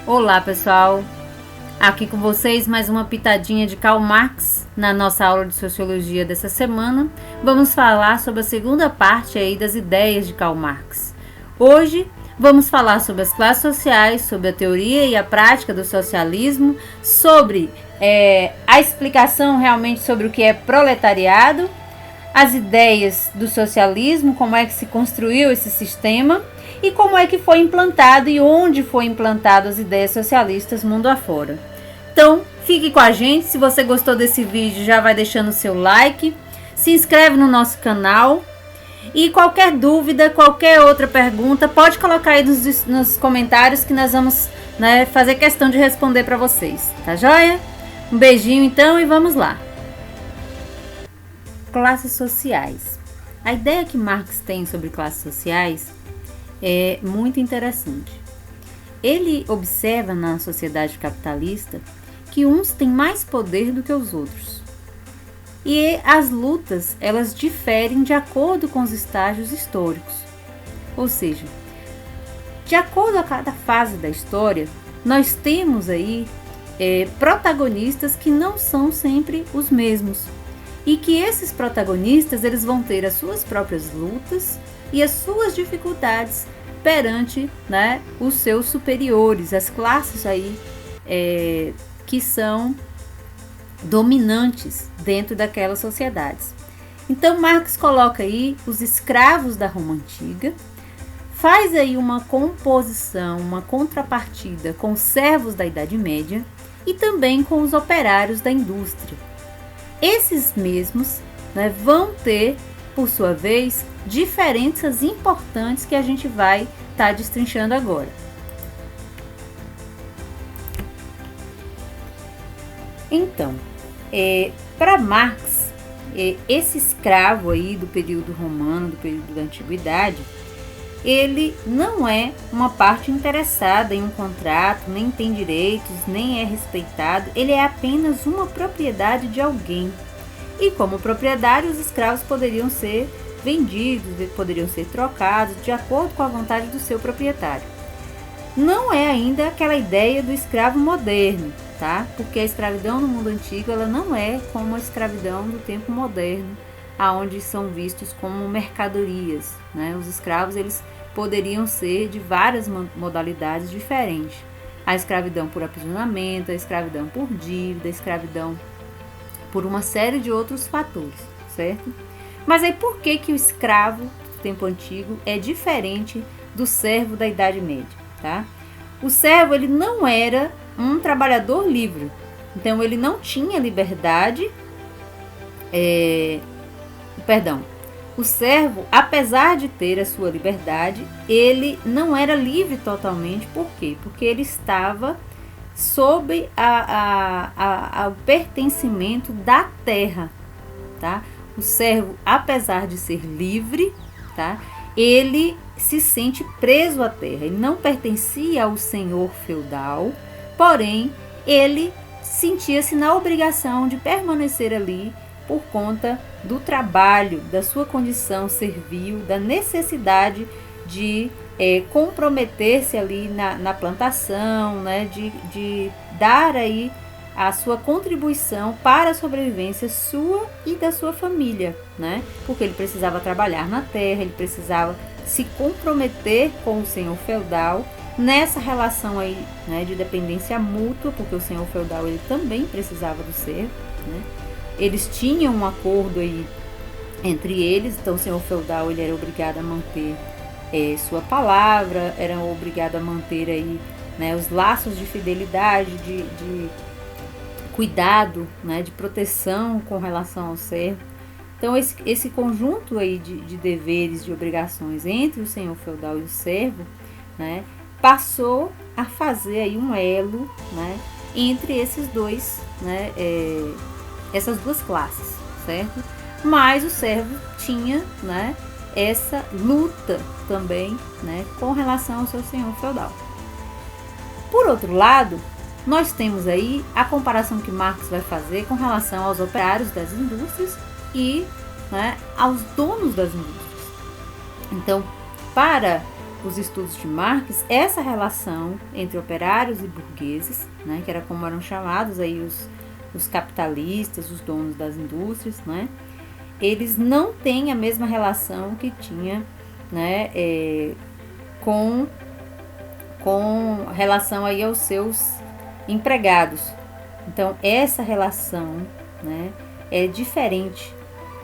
Olá, pessoal! Aqui com vocês mais uma pitadinha de Karl Marx na nossa aula de Sociologia dessa semana. Vamos falar sobre a segunda parte aí das ideias de Karl Marx. Hoje vamos falar sobre as classes sociais, sobre a teoria e a prática do socialismo, sobre a explicação realmente sobre o que é proletariado, as ideias do socialismo, como é que se construiu esse sistema e como é que foi implantado e onde foi implantado as ideias socialistas mundo afora. Então, fique com a gente. Se você gostou desse vídeo, já vai deixando o seu like, se inscreve no nosso canal e qualquer dúvida, qualquer outra pergunta, pode colocar aí nos comentários que nós vamos fazer questão de responder para vocês, tá joia? Um beijinho então e vamos lá. Classes sociais. A ideia que Marx tem sobre classes sociais é muito interessante. Ele observa na sociedade capitalista que uns têm mais poder do que os outros. E as lutas, elas diferem de acordo com os estágios históricos. Ou seja, de acordo a cada fase da história, nós temos aí protagonistas que não são sempre os mesmos. E que esses protagonistas eles vão ter as suas próprias lutas e as suas dificuldades perante os seus superiores, as classes aí que são dominantes dentro daquelas sociedades. Então Marx coloca aí os escravos da Roma Antiga, faz aí uma composição, uma contrapartida com os servos da Idade Média e também com os operários da indústria. Esses mesmos vão ter, por sua vez, diferenças importantes que a gente vai estar destrinchando agora. Então, para Marx, esse escravo aí do período romano, do período da antiguidade, ele não é uma parte interessada em um contrato, nem tem direitos, nem é respeitado, ele é apenas uma propriedade de alguém. E como propriedade, os escravos poderiam ser vendidos, poderiam ser trocados de acordo com a vontade do seu proprietário. Não é ainda aquela ideia do escravo moderno, tá? Porque a escravidão no mundo antigo ela não é como a escravidão do tempo moderno, aonde são vistos como mercadorias, Os escravos eles poderiam ser de várias modalidades diferentes. A escravidão por aprisionamento, a escravidão por dívida, a escravidão por uma série de outros fatores, certo? Mas aí por que o escravo do tempo antigo é diferente do servo da Idade Média, tá? O servo ele não era um trabalhador livre, então ele não tinha liberdade, o servo, apesar de ter a sua liberdade, ele não era livre totalmente. Por quê? Porque ele estava sob o pertencimento da terra, tá? O servo, apesar de ser livre, tá? Ele se sente preso à terra. Ele não pertencia ao senhor feudal, porém, ele sentia-se na obrigação de permanecer ali por conta do trabalho, da sua condição servil, da necessidade de comprometer-se ali na plantação, de dar aí a sua contribuição para a sobrevivência sua e da sua família, Porque ele precisava trabalhar na terra, ele precisava se comprometer com o senhor feudal nessa relação aí, de dependência mútua, porque o senhor feudal ele também precisava do servo, Eles tinham um acordo aí entre eles, então o senhor feudal ele era obrigado a manter sua palavra, era obrigado a manter aí, os laços de fidelidade, de cuidado, de proteção com relação ao servo. Então esse conjunto aí de deveres, de obrigações entre o senhor feudal e o servo, passou a fazer aí um elo, entre esses dois, essas duas classes, certo? Mas o servo tinha, essa luta também, com relação ao seu senhor feudal. Por outro lado, nós temos aí a comparação que Marx vai fazer com relação aos operários das indústrias e aos donos das indústrias. Então, para os estudos de Marx, essa relação entre operários e burgueses, né, que era como eram chamados aí os capitalistas, os donos das indústrias, né, eles não têm a mesma relação que tinha, né, com relação aí aos seus empregados. Então, essa relação, né, é diferente.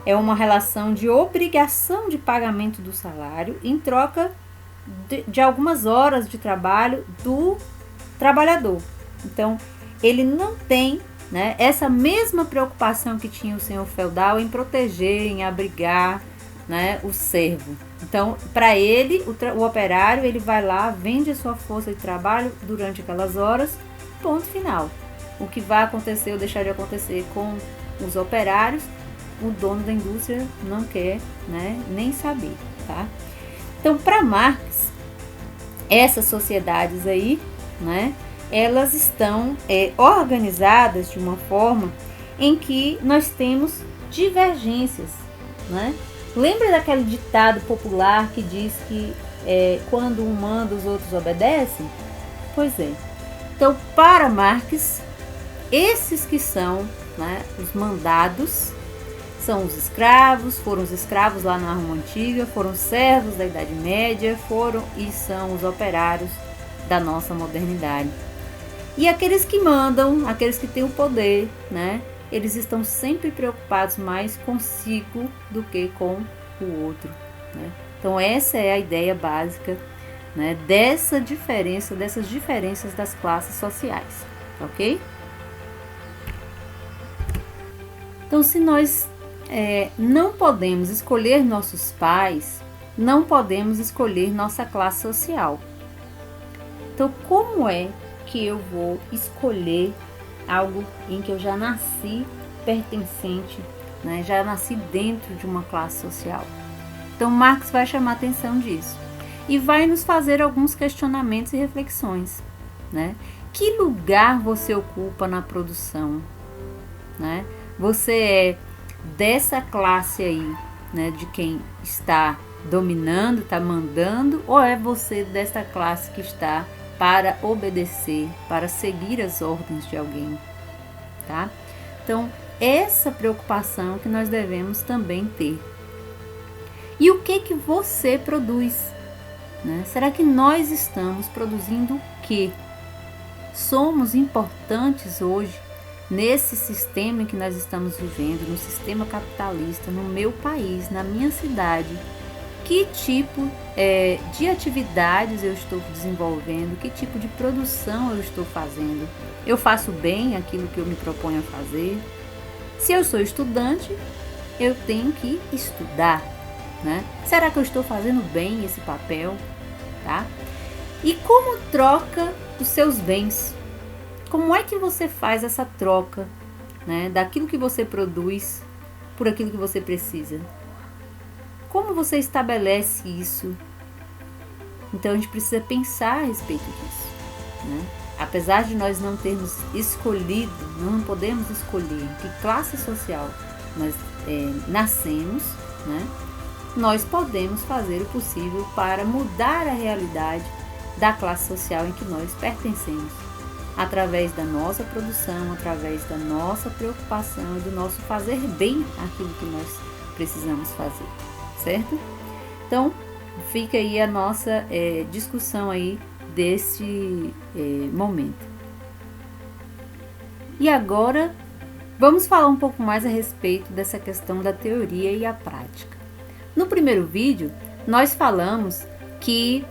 É uma relação de obrigação de pagamento do salário em troca de algumas horas de trabalho do trabalhador. Então, ele não tem, né, essa mesma preocupação que tinha o senhor feudal em proteger, em abrigar, né, o servo. Então, para ele, o operário, ele vai lá, vende a sua força de trabalho durante aquelas horas, ponto final. O que vai acontecer ou deixar de acontecer com os operários, o dono da indústria não quer, né, nem saber, tá? Então, para Marx, essas sociedades aí, né, elas estão organizadas de uma forma em que nós temos divergências, né? Lembra daquele ditado popular que diz que quando um manda, os outros obedecem? Pois é. Então, para Marx, esses que são, né, os mandados são os escravos, foram os escravos lá na Roma Antiga, foram servos da Idade Média, foram e são os operários da nossa modernidade. E aqueles que mandam, aqueles que têm o poder, né, eles estão sempre preocupados mais consigo do que com o outro, né? Então essa é a ideia básica, né, dessas diferenças das classes sociais, ok? Então, se nós não podemos escolher nossos pais, não podemos escolher nossa classe social. Então, como é que eu vou escolher algo em que eu já nasci pertencente, né? Já nasci dentro de uma classe social? Então, Marx vai chamar a atenção disso e vai nos fazer alguns questionamentos e reflexões, né? Que lugar você ocupa na produção, né? Você é dessa classe aí, né, de quem está dominando, está mandando, ou é você dessa classe que está para obedecer, para seguir as ordens de alguém, tá? Então, essa preocupação que nós devemos também ter. E o que você produz, né? Será que nós estamos produzindo o quê? Somos importantes hoje nesse sistema em que nós estamos vivendo, no sistema capitalista, no meu país, na minha cidade? Que tipo de atividades eu estou desenvolvendo? Que tipo de produção eu estou fazendo? Eu faço bem aquilo que eu me proponho a fazer? Se eu sou estudante, eu tenho que estudar, né? Será que eu estou fazendo bem esse papel? Tá? E como troca os seus bens? Como é que você faz essa troca, né, daquilo que você produz por aquilo que você precisa? Como você estabelece isso? Então a gente precisa pensar a respeito disso, né? Apesar de nós não termos escolhido, não podemos escolher em que classe social nós nascemos, né? Nós podemos fazer o possível para mudar a realidade da classe social em que nós pertencemos, através da nossa produção, através da nossa preocupação e do nosso fazer bem aquilo que nós precisamos fazer, certo? Então, fica aí a nossa discussão aí desse momento. E agora, vamos falar um pouco mais a respeito dessa questão da teoria e a prática. No primeiro vídeo, nós falamos que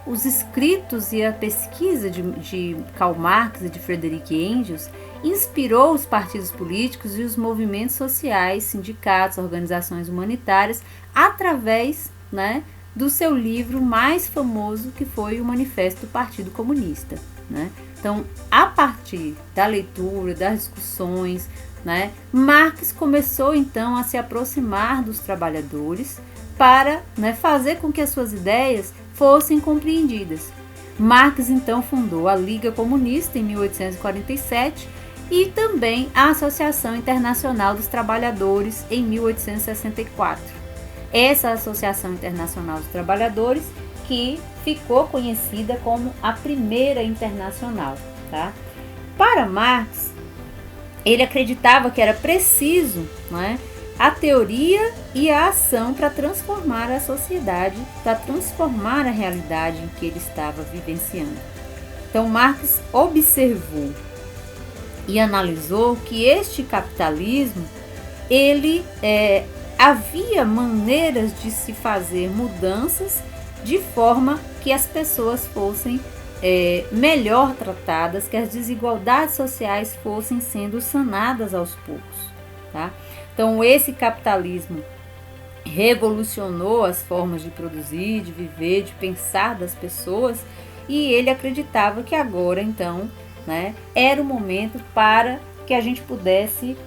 os escritos e a pesquisa de Karl Marx e de Friedrich Engels inspirou os partidos políticos e os movimentos sociais, sindicatos, organizações humanitárias, através, né, do seu livro mais famoso, que foi o Manifesto do Partido Comunista, né? Então, a partir da leitura, das discussões, né, Marx começou então a se aproximar dos trabalhadores para, né, fazer com que as suas ideias fossem compreendidas. Marx então fundou a Liga Comunista em 1847 e também a Associação Internacional dos Trabalhadores em 1864. Essa Associação Internacional dos Trabalhadores, que ficou conhecida como a Primeira Internacional, tá? Para Marx, ele acreditava que era preciso, né, a teoria e a ação para transformar a sociedade, para transformar a realidade em que ele estava vivenciando. Então, Marx observou e analisou que este capitalismo, ele havia maneiras de se fazer mudanças de forma que as pessoas fossem melhor tratadas, que as desigualdades sociais fossem sendo sanadas aos poucos, tá? Então, esse capitalismo revolucionou as formas de produzir, de viver, de pensar das pessoas, e ele acreditava que agora, então, né, era o momento para que a gente pudesse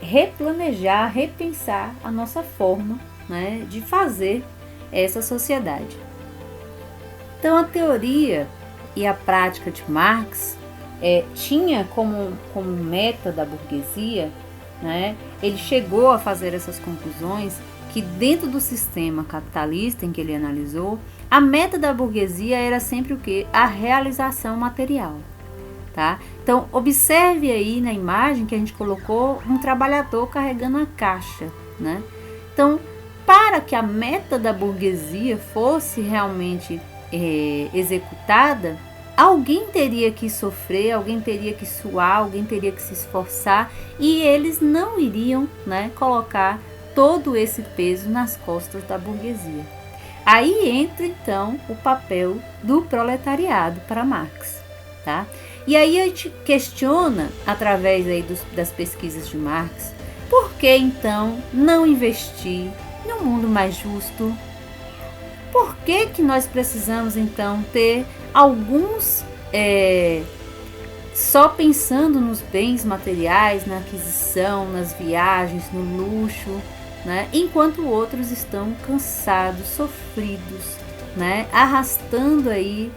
replanejar, repensar a nossa forma, né, de fazer essa sociedade. Então, a teoria e a prática de Marx tinha como meta da burguesia, né, ele chegou a fazer essas conclusões que dentro do sistema capitalista em que ele analisou, a meta da burguesia era sempre o quê? A realização material, tá? Então, observe aí na imagem que a gente colocou um trabalhador carregando a caixa, né? Então, para que a meta da burguesia fosse realmente executada, alguém teria que sofrer, alguém teria que suar, alguém teria que se esforçar, e eles não iriam, né, colocar todo esse peso nas costas da burguesia. Aí entra, então, o papel do proletariado para Marx, tá? E aí a gente questiona, através aí das pesquisas de Marx, por que, então, não investir num mundo mais justo? Por que nós precisamos, então, ter alguns só pensando nos bens materiais, na aquisição, nas viagens, no luxo, né? Enquanto outros estão cansados, sofridos, né? Arrastando aí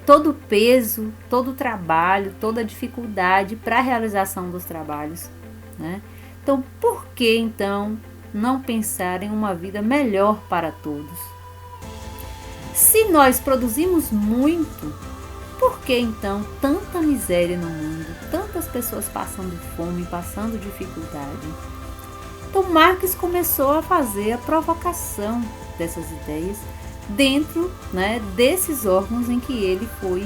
todo o peso, todo o trabalho, toda a dificuldade para a realização dos trabalhos, né? Então, por que então não pensar em uma vida melhor para todos? Se nós produzimos muito, por que então tanta miséria no mundo, tantas pessoas passando fome, passando dificuldade? Então, Marx começou a fazer a provocação dessas ideias dentro, né, desses órgãos em que ele foi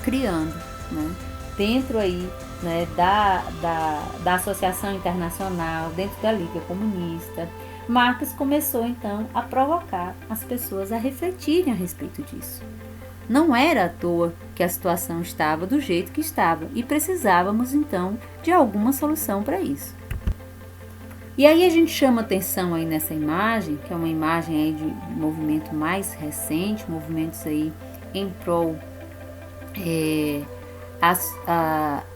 criando, né? Dentro aí, né, da Associação Internacional, dentro da Liga Comunista. Marx começou então a provocar as pessoas a refletirem a respeito disso. Não era à toa que a situação estava do jeito que estava e precisávamos então de alguma solução para isso. E aí a gente chama atenção aí nessa imagem, que é uma imagem aí de movimento mais recente, movimentos aí em prol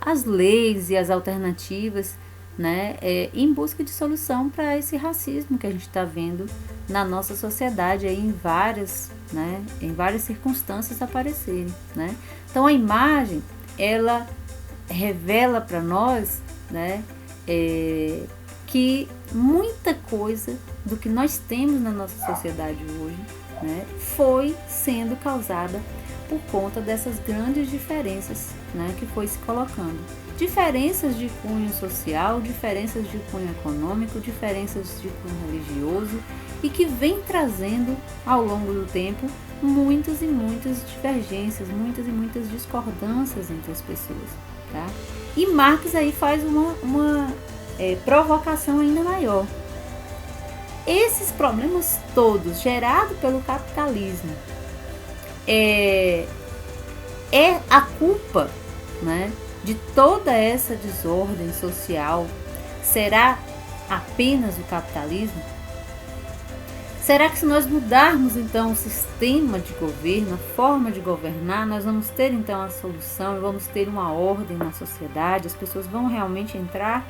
as leis e as alternativas, né, em busca de solução para esse racismo que a gente está vendo na nossa sociedade aí em várias circunstâncias aparecerem, né? Então a imagem, ela revela para nós, né, que muita coisa do que nós temos na nossa sociedade hoje, né, foi sendo causada por conta dessas grandes diferenças, né, que foi se colocando. Diferenças de cunho social, diferenças de cunho econômico, diferenças de cunho religioso, e que vem trazendo ao longo do tempo muitas e muitas divergências, muitas e muitas discordâncias entre as pessoas, tá? E Marx aí faz uma provocação ainda maior. Esses problemas todos gerados pelo capitalismo é a culpa, né, de toda essa desordem social. Será apenas o capitalismo? Será que se nós mudarmos então o sistema de governo, a forma de governar, nós vamos ter então a solução, vamos ter uma ordem na sociedade, as pessoas vão realmente entrar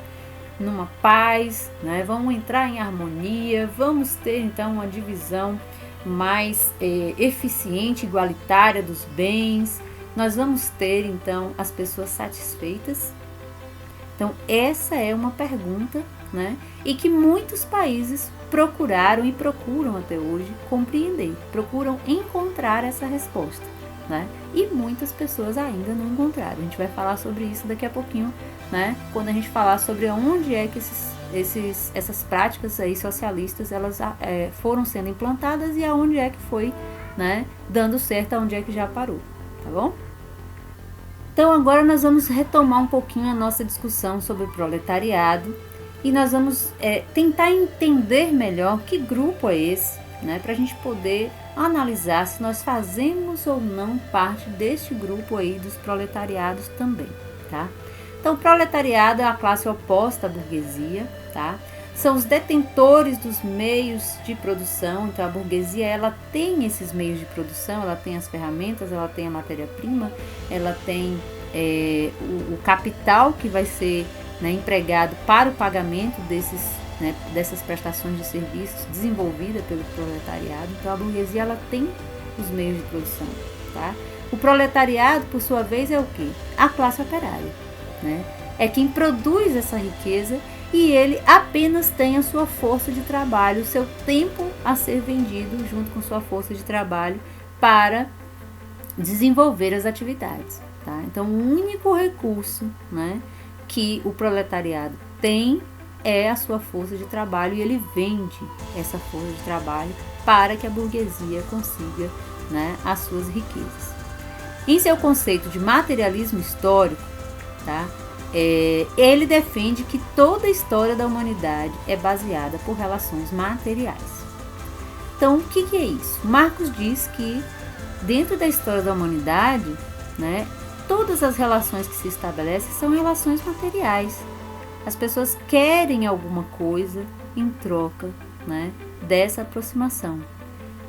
numa paz, né? Vão entrar em harmonia, vamos ter então uma divisão mais eficiente, igualitária dos bens, nós vamos ter então as pessoas satisfeitas? Então essa é uma pergunta né, e que muitos países procuraram e procuram até hoje compreender, procuram encontrar essa resposta, né, e muitas pessoas ainda não encontraram. A gente vai falar sobre isso daqui a pouquinho, né, quando a gente falar sobre onde é que essas práticas aí socialistas elas foram sendo implantadas e aonde é que foi, né, dando certo, aonde é que já parou, tá bom? Então agora nós vamos retomar um pouquinho a nossa discussão sobre o proletariado e nós vamos tentar entender melhor que grupo é esse, né, para a gente poder analisar se nós fazemos ou não parte deste grupo aí dos proletariados também, tá? Então o proletariado é a classe oposta à burguesia, tá? São os detentores dos meios de produção. Então a burguesia ela tem esses meios de produção, ela tem as ferramentas, ela tem a matéria-prima, ela tem o capital que vai ser, né, empregado para o pagamento dessas prestações de serviços desenvolvidas pelo proletariado. Então a burguesia ela tem os meios de produção, tá? O proletariado, por sua vez, é o quê? A classe operária, né? É quem produz essa riqueza e ele apenas tem a sua força de trabalho, o seu tempo a ser vendido junto com sua força de trabalho para desenvolver as atividades, tá? Então, o único recurso, né, que o proletariado tem é a sua força de trabalho e ele vende essa força de trabalho para que a burguesia consiga, né, as suas riquezas. Em seu conceito de materialismo histórico, tá? Ele defende que toda a história da humanidade é baseada por relações materiais. Então, o que é isso? Marx diz que dentro da história da humanidade, né, todas as relações que se estabelecem são relações materiais. As pessoas querem alguma coisa em troca, né, dessa aproximação.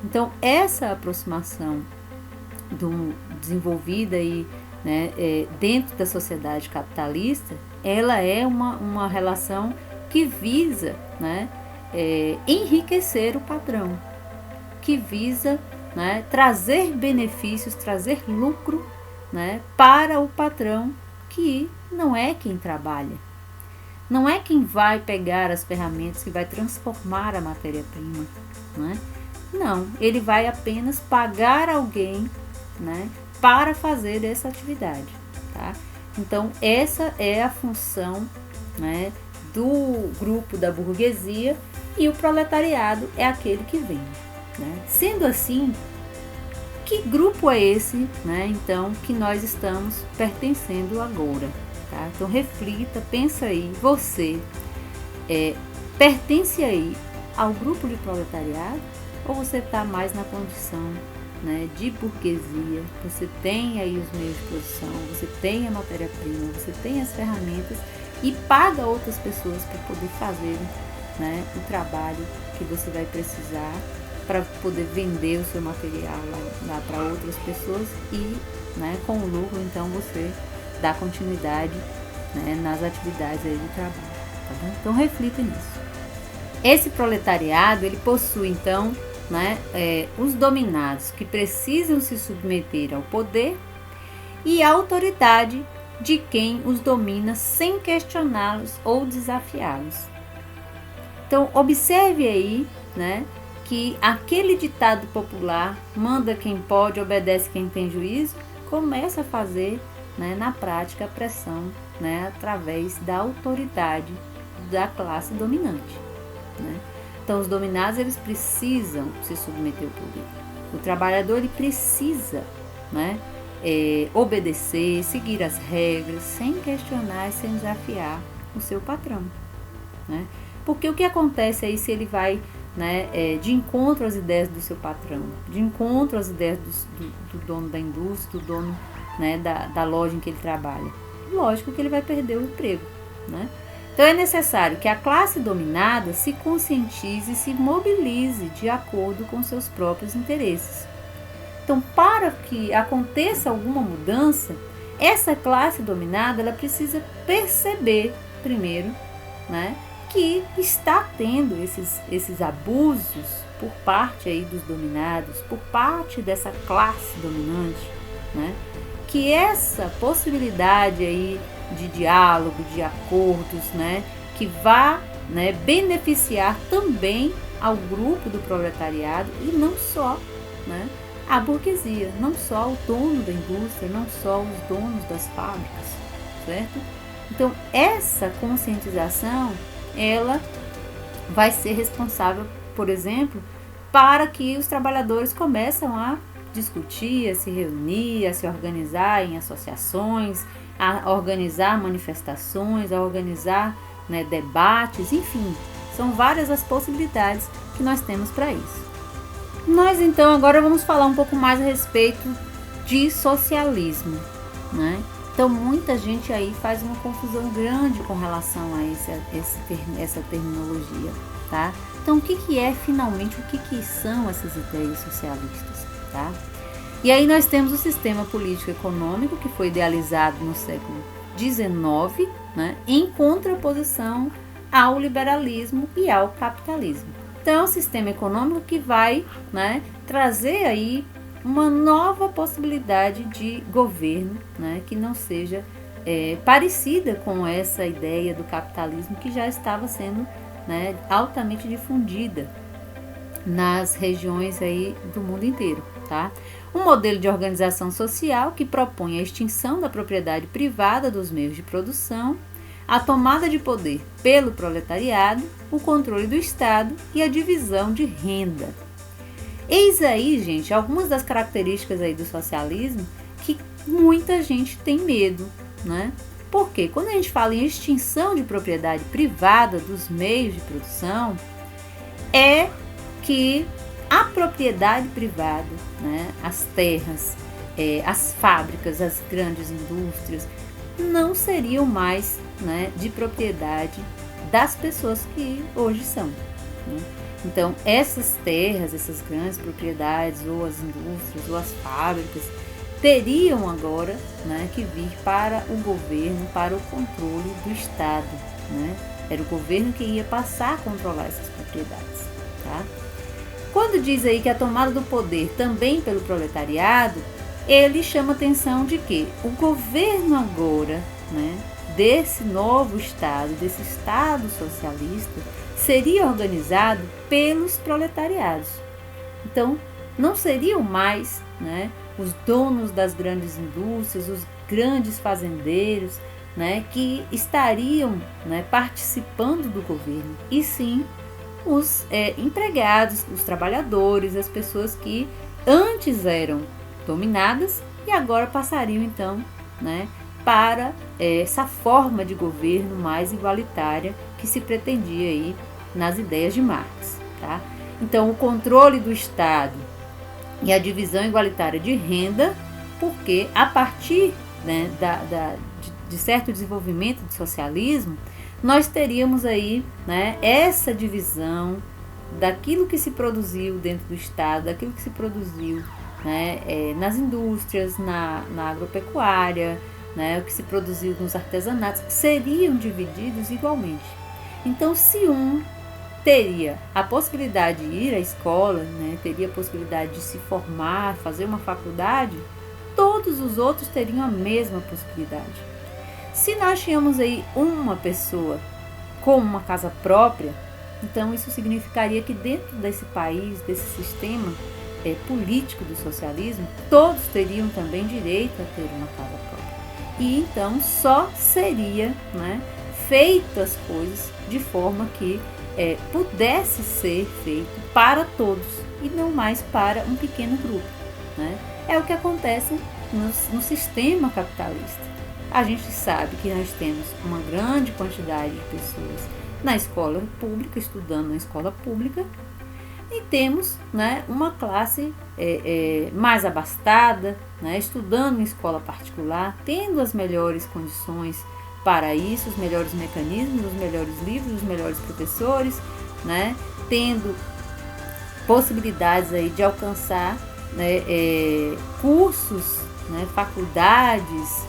Então, essa aproximação desenvolvida e, né, dentro da sociedade capitalista, ela é uma relação que visa, né, enriquecer o patrão, que visa, né, trazer benefícios, trazer lucro, né, para o patrão, que não é quem trabalha, não é quem vai pegar as ferramentas, que vai transformar a matéria-prima, né? Não, ele vai apenas pagar alguém, né, para fazer essa atividade, tá? Então, essa é a função, né, do grupo da burguesia e o proletariado é aquele que vende, né? Sendo assim, que grupo é esse, né, então, que nós estamos pertencendo agora, tá? Então, reflita, pensa aí, você pertence aí ao grupo de proletariado ou você está mais na condição, né, de burguesia? Você tem aí os meios de produção, você tem a matéria-prima, você tem as ferramentas e paga outras pessoas para poder fazer, né, o trabalho que você vai precisar para poder vender o seu material lá para outras pessoas e, né, com o lucro, então, você dá continuidade, né, nas atividades aí do trabalho, tá bom? Então, reflita nisso. Esse proletariado, ele possui, então, né, os dominados que precisam se submeter ao poder e à autoridade de quem os domina sem questioná-los ou desafiá-los. Então, observe aí, né, que aquele ditado popular, manda quem pode, obedece quem tem juízo, começa a fazer, né, na prática a pressão, né, através da autoridade da classe dominante, né? Então, os dominados, eles precisam se submeter ao poder. O trabalhador, ele precisa, né, obedecer, seguir as regras, sem questionar e sem desafiar o seu patrão, né? Porque o que acontece aí se ele vai, né, de encontro às ideias do seu patrão, de encontro às ideias do dono da indústria, do dono, né, da loja em que ele trabalha? Lógico que ele vai perder o emprego, né? Então, é necessário que a classe dominada se conscientize e se mobilize de acordo com seus próprios interesses. Então, para que aconteça alguma mudança, essa classe dominada ela precisa perceber, primeiro, né, que está tendo esses abusos por parte aí dos dominados, por parte dessa classe dominante, né, que essa possibilidade aí de diálogo, de acordos, né, que vá, né, beneficiar também ao grupo do proletariado e não só, né, a burguesia, não só o dono da indústria, não só os donos das fábricas, certo? Então, essa conscientização, ela vai ser responsável, por exemplo, para que os trabalhadores começam a discutir, a se reunir, a se organizar em associações, a organizar manifestações, a organizar, né, debates, enfim, são várias as possibilidades que nós temos para isso. Nós então agora vamos falar um pouco mais a respeito de socialismo, né? Então muita gente aí faz uma confusão grande com relação a essa terminologia, tá? Então o que é finalmente, o que são essas ideias socialistas, tá? E aí nós temos o sistema político-econômico que foi idealizado no século XIX, né, em contraposição ao liberalismo e ao capitalismo. Então é um sistema econômico que vai, né, trazer aí uma nova possibilidade de governo, né, que não seja parecida com essa ideia do capitalismo que já estava sendo, né, altamente difundida nas regiões aí do mundo inteiro, tá? Um modelo de organização social que propõe a extinção da propriedade privada dos meios de produção, a tomada de poder pelo proletariado, o controle do Estado e a divisão de renda. Eis aí, gente, algumas das características aí do socialismo que muita gente tem medo, né? Porque quando a gente fala em extinção de propriedade privada dos meios de produção, é que a propriedade privada, né, as terras, as fábricas, as grandes indústrias, não seriam mais, né, de propriedade das pessoas que hoje são, né? Então, essas terras, essas grandes propriedades, ou as indústrias, ou as fábricas, teriam agora, né, que vir para o governo, para o controle do Estado, né? Era o governo que ia passar a controlar essas propriedades, tá? Quando diz aí que a tomada do poder também pelo proletariado, ele chama atenção de que o governo agora, né, desse novo Estado, desse Estado socialista, seria organizado pelos proletariados. Então, não seriam mais, né, os donos das grandes indústrias, os grandes fazendeiros, né, que estariam, né, participando do governo, e sim os empregados, os trabalhadores, as pessoas que antes eram dominadas e agora passariam então, né, para essa forma de governo mais igualitária que se pretendia aí nas ideias de Marx, tá? Então o controle do Estado e a divisão igualitária de renda, porque a partir, né, de certo desenvolvimento do socialismo, nós teríamos aí, né, essa divisão daquilo que se produziu dentro do Estado, daquilo que se produziu, né, nas indústrias, na agropecuária, né, o que se produziu nos artesanatos, seriam divididos igualmente. Então, se um teria a possibilidade de ir à escola, né, teria a possibilidade de se formar, fazer uma faculdade, todos os outros teriam a mesma possibilidade. Se nós tínhamos aí uma pessoa com uma casa própria, então isso significaria que dentro desse país, desse sistema político do socialismo, todos teriam também direito a ter uma casa própria. E então só seria, né, feito as coisas de forma que pudesse ser feito para todos e não mais para um pequeno grupo, né? É o que acontece no sistema capitalista. A gente sabe que nós temos uma grande quantidade de pessoas na escola pública, estudando na escola pública, e temos, né, uma classe mais abastada, né, estudando em escola particular, tendo as melhores condições para isso, os melhores mecanismos, os melhores livros, os melhores professores, né, tendo possibilidades aí de alcançar, né, cursos, né, faculdades,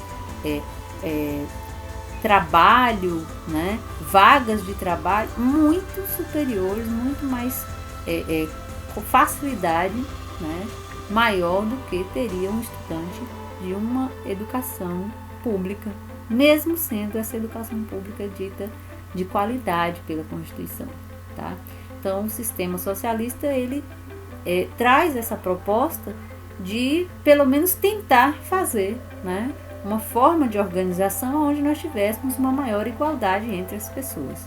trabalho, né, vagas de trabalho muito superiores, muito mais com facilidade, né, maior do que teria um estudante de uma educação pública, mesmo sendo essa educação pública dita de qualidade pela Constituição, tá? Então, o sistema socialista, ele traz essa proposta de, pelo menos, tentar fazer, né, uma forma de organização onde nós tivéssemos uma maior igualdade entre as pessoas.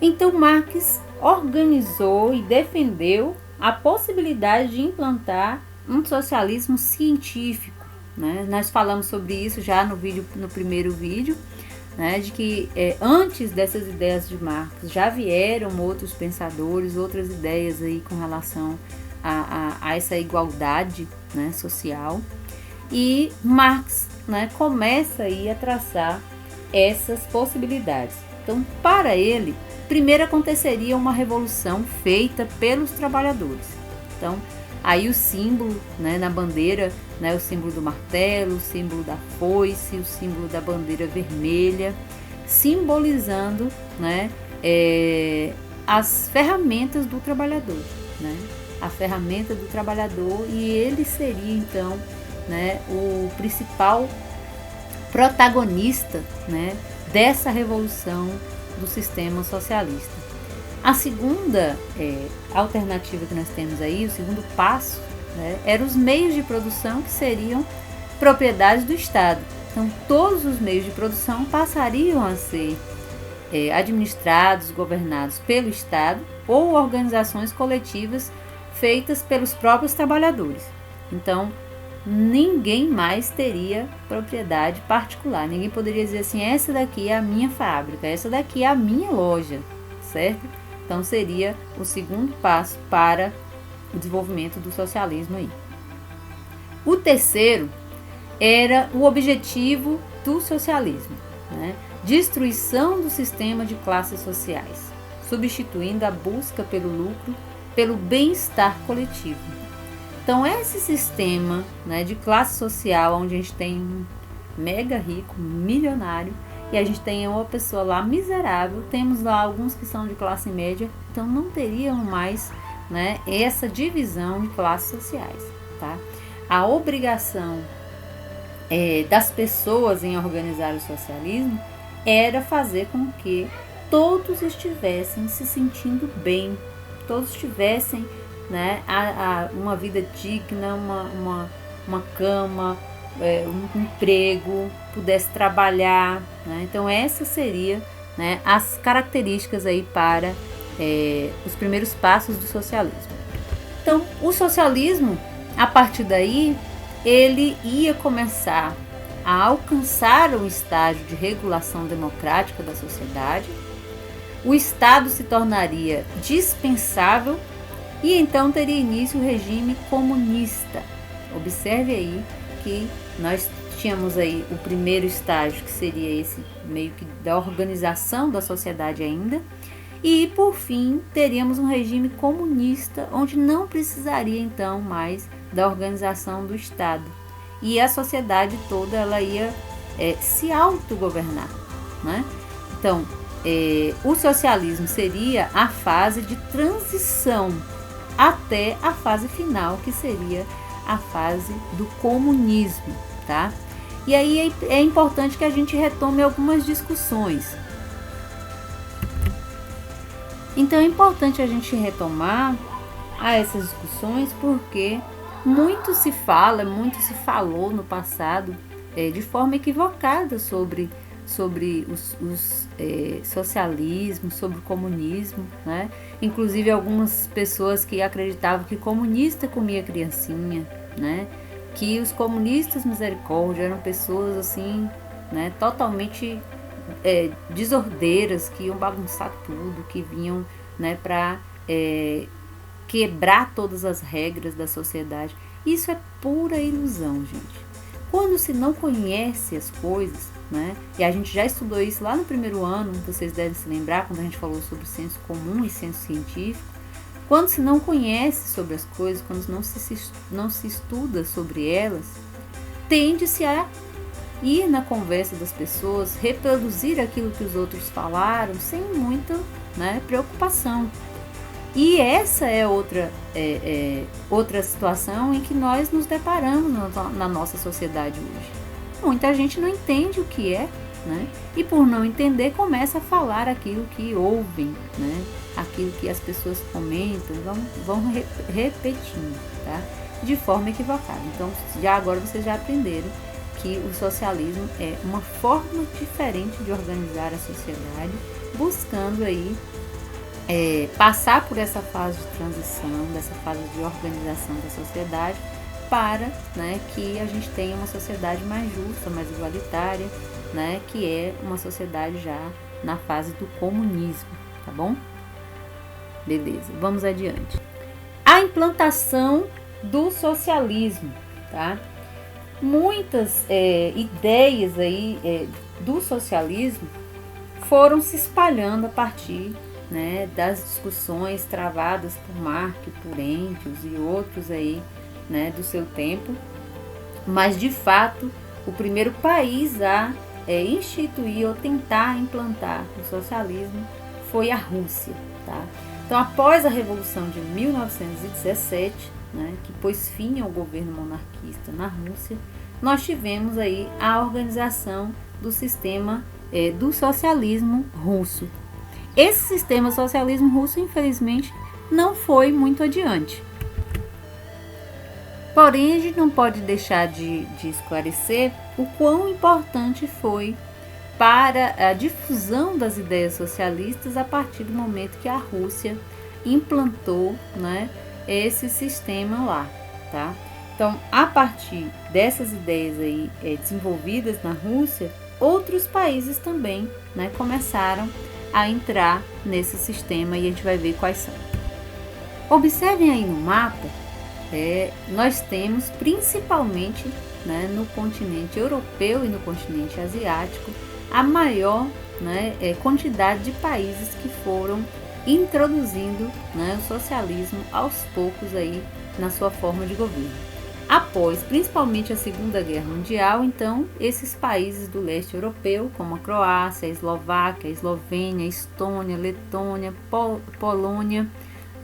Então, Marx organizou e defendeu a possibilidade de implantar um socialismo científico, né? Nós falamos sobre isso já no primeiro vídeo, né, de que antes dessas ideias de Marx já vieram outros pensadores, outras ideias aí com relação a essa igualdade, né, social, e Marx, né, começa aí a traçar essas possibilidades. Então, para ele, primeiro aconteceria uma revolução feita pelos trabalhadores. Então, aí o símbolo, né, na bandeira, né, o símbolo do martelo, o símbolo da foice, o símbolo da bandeira vermelha, simbolizando, né, as ferramentas do trabalhador, né, a ferramenta do trabalhador, e ele seria então, né, o principal protagonista, né, dessa revolução do sistema socialista. A segunda alternativa que nós temos aí, o segundo passo, né, eram os meios de produção, que seriam propriedades do Estado. Então, todos os meios de produção passariam a ser administrados, governados pelo Estado ou organizações coletivas feitas pelos próprios trabalhadores. Então, ninguém mais teria propriedade particular. Ninguém poderia dizer assim, essa daqui é a minha fábrica, essa daqui é a minha loja, certo? Então, seria o segundo passo para o desenvolvimento do socialismo aí. O terceiro era o objetivo do socialismo, né? Destruição do sistema de classes sociais, substituindo a busca pelo lucro pelo bem-estar coletivo. Então, esse sistema, né, de classe social, onde a gente tem um mega rico, milionário, e a gente tem uma pessoa lá miserável, temos lá alguns que são de classe média, então não teriam mais, né, essa divisão de classes sociais, tá? A obrigação das pessoas em organizar o socialismo era fazer com que todos estivessem se sentindo bem, todos tivessem, né, uma vida digna, uma cama, um emprego, pudesse trabalhar, né? Então essas seriam, né, as características aí para os primeiros passos do socialismo. Então o socialismo, a partir daí, ele ia começar a alcançar um estágio de regulação democrática da sociedade, o Estado se tornaria dispensável e então teria início o regime comunista. Observe aí que nós tínhamos aí o primeiro estágio, que seria esse meio que da organização da sociedade ainda, e por fim teríamos um regime comunista, onde não precisaria então mais da organização do Estado, e a sociedade toda ela ia se autogovernar, né? Então, o socialismo seria a fase de transição até a fase final, que seria a fase do comunismo, tá? E aí é importante que a gente retome algumas discussões. Então é importante a gente retomar essas discussões, porque muito se falou no passado de forma equivocada sobre os socialismo, sobre o comunismo, né? Inclusive algumas pessoas que acreditavam que comunista comia criancinha, né? Que os comunistas misericórdia eram pessoas assim, né, totalmente desordeiras, que iam bagunçar tudo, que vinham, né, para quebrar todas as regras da sociedade. Isso é pura ilusão, gente. Quando se não conhece as coisas, né, e a gente já estudou isso lá no primeiro ano, vocês devem se lembrar, quando a gente falou sobre senso comum e senso científico, quando se não conhece sobre as coisas, quando não se estuda sobre elas, tende-se a ir na conversa das pessoas, reproduzir aquilo que os outros falaram, sem muita, né, preocupação. E essa é outra situação em que nós nos deparamos na nossa sociedade hoje. Muita gente não entende o que é né? E por não entender, começa a falar aquilo que ouvem, né? Aquilo que as pessoas comentam, vão repetindo, tá? De forma equivocada. Então, já agora vocês já aprenderam que o socialismo é uma forma diferente de organizar a sociedade, buscando aí passar por essa fase de transição, dessa fase de organização da sociedade, para, né, que a gente tenha uma sociedade mais justa, mais igualitária, né, que é uma sociedade já na fase do comunismo, tá bom? Beleza, vamos adiante. A implantação do socialismo, tá? Muitas ideias aí do socialismo foram se espalhando a partir, né, das discussões travadas por Marx, por Engels e outros aí, né, do seu tempo, mas de fato o primeiro país a instituir ou tentar implantar o socialismo foi a Rússia, tá? Então, após a Revolução de 1917, né, que pôs fim ao governo monarquista na Rússia, nós tivemos aí a organização do sistema do socialismo russo. Esse sistema socialismo russo, infelizmente, não foi muito adiante. Porém, a gente não pode deixar de esclarecer o quão importante foi para a difusão das ideias socialistas a partir do momento que a Rússia implantou, né, esse sistema lá, tá? Então, a partir dessas ideias aí desenvolvidas na Rússia, outros países também, né, começaram a entrar nesse sistema e a gente vai ver quais são. Observem aí no mapa, nós temos principalmente, né, no continente europeu e no continente asiático a maior, né, quantidade de países que foram introduzindo, né, o socialismo aos poucos aí na sua forma de governo. Após, principalmente a Segunda Guerra Mundial, então, esses países do leste europeu, como a Croácia, a Eslováquia, a Eslovênia, a Estônia, Letônia, Polônia,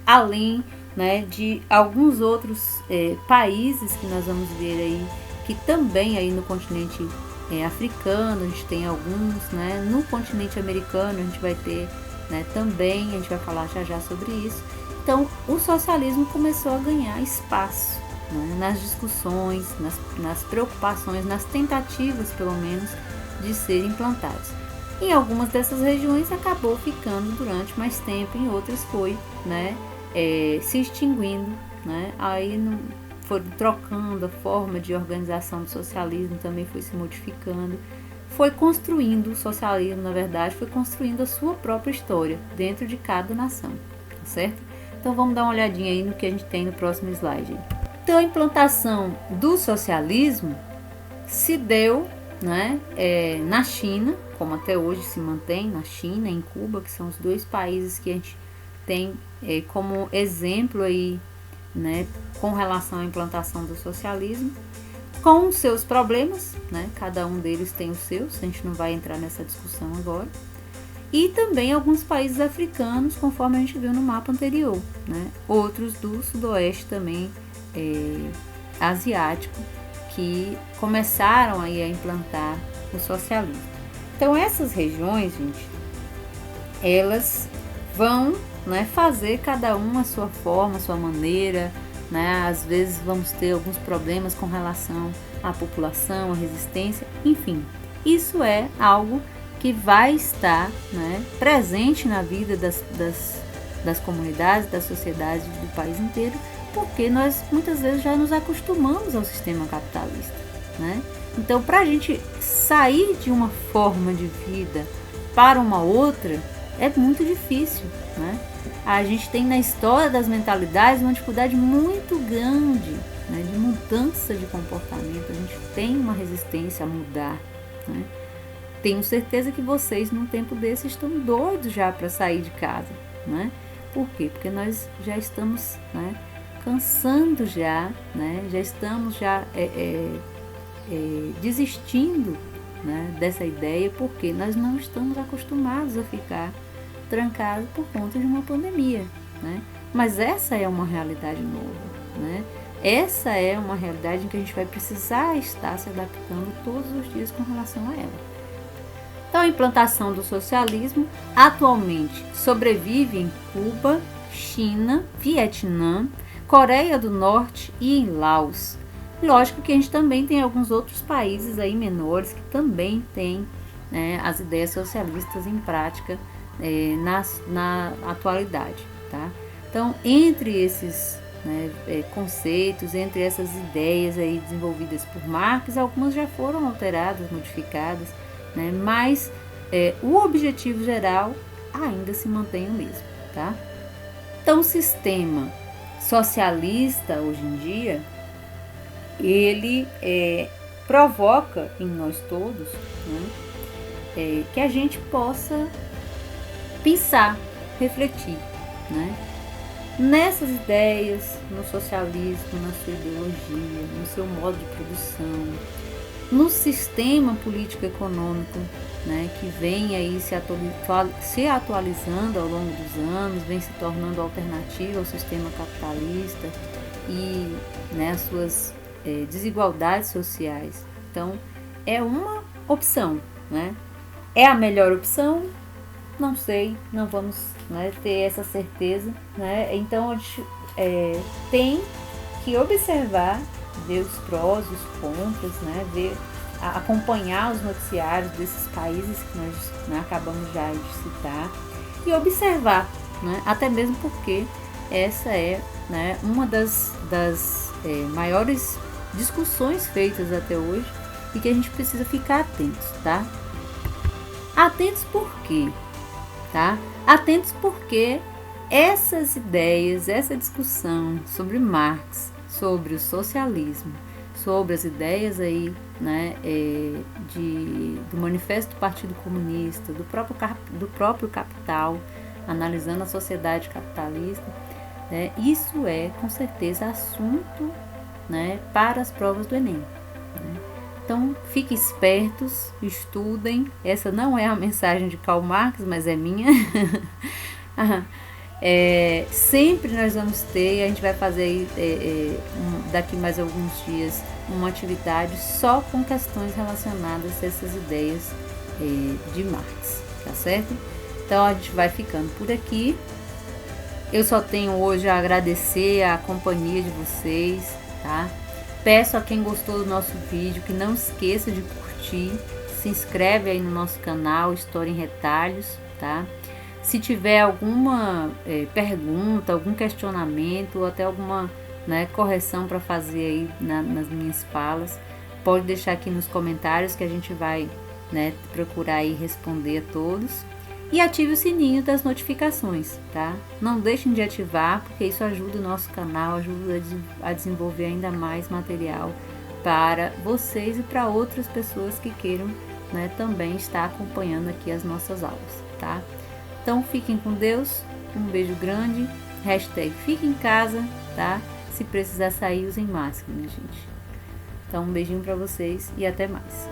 além, né, de alguns outros países que nós vamos ver aí, que também aí no continente africano, a gente tem alguns, né, no continente americano a gente vai ter, né, também, a gente vai falar já sobre isso. Então, o socialismo começou a ganhar espaço, né, nas discussões, nas preocupações, nas tentativas, pelo menos, de ser implantados. Em algumas dessas regiões acabou ficando durante mais tempo, em outras foi, né, se extinguindo, né, aí foram trocando a forma de organização do socialismo, também foi se modificando, foi construindo o socialismo, na verdade, foi construindo a sua própria história dentro de cada nação, tá certo? Então vamos dar uma olhadinha aí no que a gente tem no próximo slide. Então a implantação do socialismo se deu, né, na China, como até hoje se mantém, na China e em Cuba, que são os dois países que a gente tem como exemplo aí, né, com relação à implantação do socialismo, com os seus problemas, né, cada um deles tem os seus, a gente não vai entrar nessa discussão agora, e também alguns países africanos, conforme a gente viu no mapa anterior, né, outros do sudoeste também asiático, que começaram aí a implantar o socialismo. Então essas regiões, gente, elas vão, né, fazer cada uma a sua forma, a sua maneira, né? Às vezes vamos ter alguns problemas com relação à população, à resistência, enfim. Isso é algo que vai estar, né, presente na vida das comunidades, das sociedades do país inteiro, porque nós muitas vezes já nos acostumamos ao sistema capitalista, né? Então, para a gente sair de uma forma de vida para uma outra, é muito difícil, né? A gente tem na história das mentalidades uma dificuldade muito grande, né, de mudança de comportamento. A gente tem uma resistência a mudar, né? Tenho certeza que vocês, num tempo desse, estão doidos já para sair de casa, né? Por quê? Porque nós já estamos, né, cansando já, né? Já estamos desistindo, né, dessa ideia, porque nós não estamos acostumados a ficar trancados por conta de uma pandemia, né? Mas essa é uma realidade nova, né? Essa é uma realidade em que a gente vai precisar estar se adaptando todos os dias com relação a ela. Então, a implantação do socialismo atualmente sobrevive em Cuba, China, Vietnã, Coreia do Norte e em Laos. Lógico que a gente também tem alguns outros países aí menores que também têm, né, as ideias socialistas em prática na atualidade, tá? Então, entre esses, né, conceitos, entre essas ideias aí desenvolvidas por Marx, algumas já foram alteradas, modificadas, né, mas o objetivo geral ainda se mantém o mesmo, tá? Então, o sistema socialista hoje em dia, ele provoca em nós todos, né, que a gente possa pensar, refletir, né, nessas ideias, no socialismo, na sua ideologia, no seu modo de produção, no sistema político-econômico, né, que vem aí se atualizando ao longo dos anos, vem se tornando alternativa ao sistema capitalista e, né, as suas desigualdades sociais. Então, é uma opção, né? É a melhor opção? Não sei, não vamos, né, ter essa certeza, né? Então, a gente tem que observar, ver os prós, os contras, né? Acompanhar os noticiários desses países que nós, né, acabamos já de citar e observar, né? Até mesmo porque essa é, né, uma das maiores discussões feitas até hoje e que a gente precisa ficar atentos, tá? Atentos por quê? Tá? Atentos porque essas ideias, essa discussão sobre Marx, sobre o socialismo, sobre as ideias aí, né, do Manifesto do Partido Comunista, do próprio Capital, analisando a sociedade capitalista, né, isso é com certeza assunto, né, para as provas do Enem, né? Então, fiquem espertos, estudem. Essa não é a mensagem de Karl Marx, mas é minha. Sempre nós vamos ter, a gente vai fazer aí, daqui mais alguns dias, uma atividade só com questões relacionadas a essas ideias de Marx, tá certo? Então, a gente vai ficando por aqui. Eu só tenho hoje a agradecer a companhia de vocês, tá? Peço a quem gostou do nosso vídeo que não esqueça de curtir, se inscreve aí no nosso canal História em Retalhos, tá? Se tiver alguma pergunta, algum questionamento ou até alguma, né, correção para fazer aí nas minhas falas, pode deixar aqui nos comentários que a gente vai, né, procurar aí responder a todos. E ative o sininho das notificações, tá? Não deixem de ativar, porque isso ajuda o nosso canal, ajuda a desenvolver ainda mais material para vocês e para outras pessoas que queiram, né, também estar acompanhando aqui as nossas aulas, tá? Então, fiquem com Deus, um beijo grande, #fique em casa, tá? Se precisar sair, usem máscara, né, gente? Então, um beijinho para vocês e até mais.